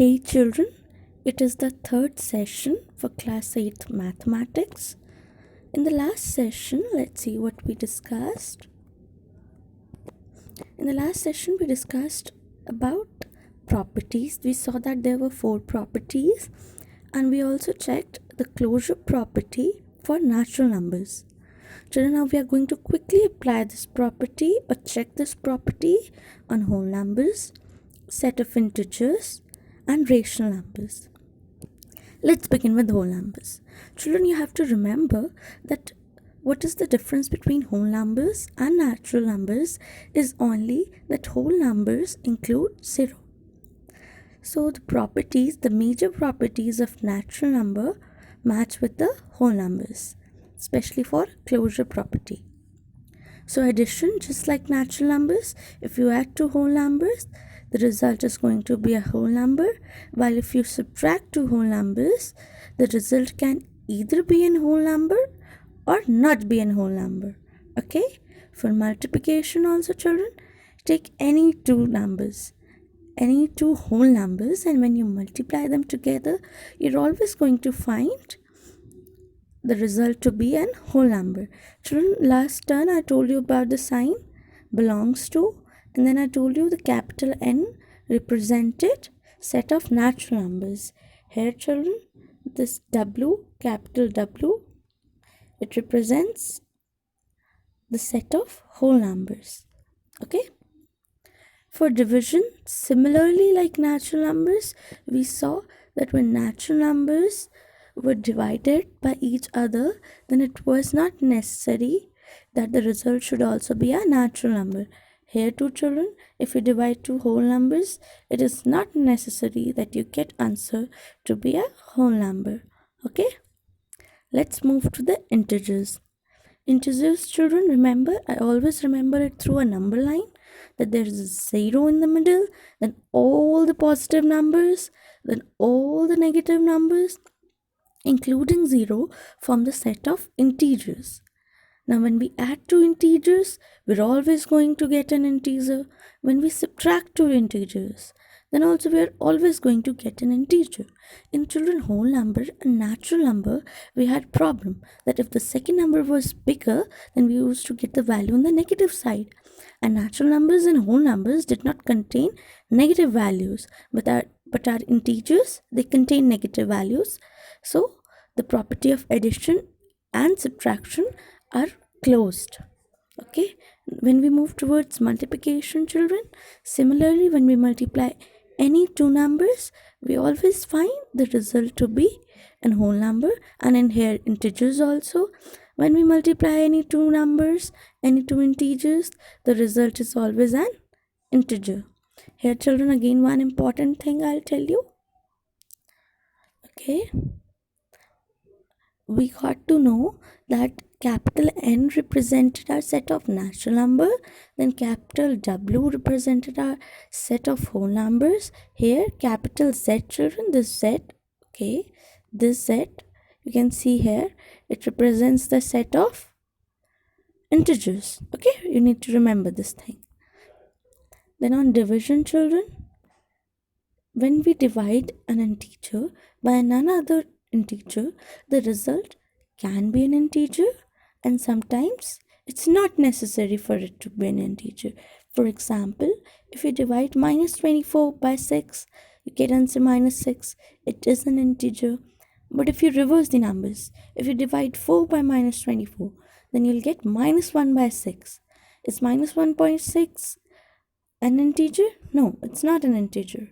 Hey children, it is the third session for class 8 mathematics. In the last session, let's see what we discussed. In the last session, we discussed about properties. We saw that there were 4 properties, and we also checked the closure property for natural numbers. Children, now we are going to quickly apply this property or check this property on whole numbers, set of integers, and rational numbers. Let's begin with whole numbers. Children, you have to remember that what is the difference between whole numbers and natural numbers is only that whole numbers include 0. So the major properties of natural number match with the whole numbers, especially for closure property. So addition, just like natural numbers, if you add two whole numbers, the result is going to be a whole number, while if you subtract two whole numbers, the result can either be a whole number or not be a whole number. Okay? For multiplication also, children, take any two numbers, any two whole numbers, and when you multiply them together, you're always going to find the result to be a whole number. Children, last turn I told you about the sign belongs to, and then I told you the capital N represented set of natural numbers. Here children, this W, capital W, it represents the set of whole numbers. Okay? For division, similarly like natural numbers, we saw that when natural numbers were divided by each other, then it was not necessary that the result should also be a natural number. Here too children, if you divide two whole numbers, it is not necessary that you get answer to be a whole number. Okay? Let's move to the integers. Integers children, remember, I always remember it through a number line, that there is a 0 in the middle, then all the positive numbers, then all the negative numbers, including 0, form the set of integers. Now when we add two integers, we're always going to get an integer. When we subtract two integers, then also we are always going to get an integer. In children, whole number and natural number, we had problem that if the second number was bigger, then we used to get the value on the negative side. And natural numbers and whole numbers did not contain negative values, but our integers, they contain negative values. So the property of addition and subtraction are closed. Okay, when we move towards multiplication children, similarly when we multiply any two numbers, we always find the result to be a whole number. And in here integers also, when we multiply any two numbers, any two integers, the result is always an integer. Here children, again one important thing I'll tell you. Okay, we got to know that capital N represented our set of natural number, then capital W represented our set of whole numbers. Here capital Z children, this Z, okay, this Z, you can see here, it represents the set of integers. Okay, you need to remember this thing. Then on division children, when we divide an integer by another integer, the result can be an integer, and sometimes it's not necessary for it to be an integer. For example, if you divide minus 24 by 6, you get answer minus 6. It is an integer. But if you reverse the numbers, if you divide 4 by minus 24, then you'll get minus 1 by 6. Is minus 1.6 an integer? No, it's not an integer.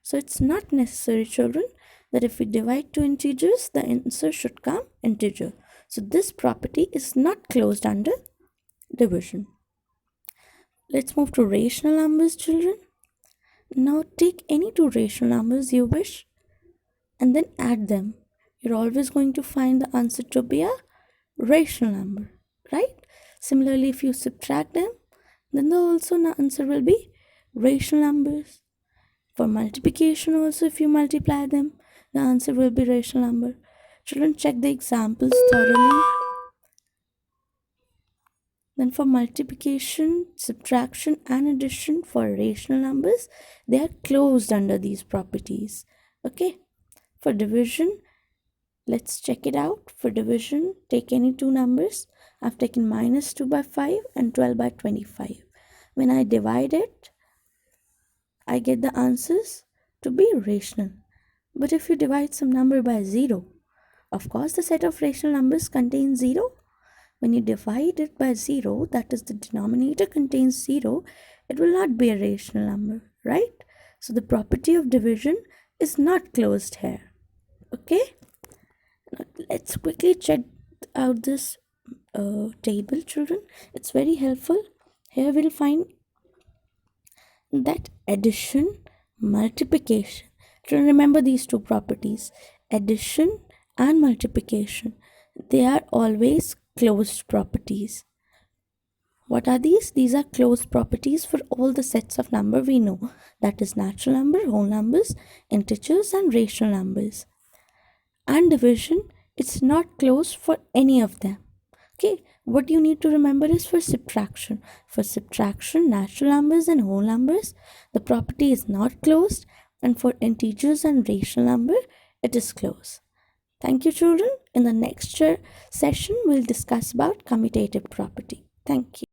So it's not necessary, children, that if we divide two integers, the answer should come integer. So this property is not closed under division. Let's move to rational numbers, children. Now take any two rational numbers you wish and then add them. You're always going to find the answer to be a rational number, right? Similarly, if you subtract them, then the answer will be rational numbers. For multiplication also, if you multiply them, the answer will be rational number. Children, check the examples thoroughly. Then for multiplication, subtraction, and addition for rational numbers, they are closed under these properties. Okay. For division, let's check it out. For division, take any two numbers. I've taken minus 2 by 5 and 12 by 25. When I divide it, I get the answers to be rational. But if you divide some number by 0, of course the set of rational numbers contains 0. When you divide it by 0, that is the denominator contains 0, it will not be a rational number, right? So the property of division is not closed here. Okay? Now let's quickly check out this table, children. It's very helpful. Here we'll find that addition, multiplication. Children, remember these two properties, addition and multiplication. They are always closed properties. What are these? These are closed properties for all the sets of number we know. That is natural number, whole numbers, integers, and rational numbers. And division, it's not closed for any of them. Okay, what you need to remember is for subtraction. For subtraction, natural numbers and whole numbers, the property is not closed, and for integers and rational number, it is closed. Thank you, children. In the next session, we'll discuss about commutative property. Thank you.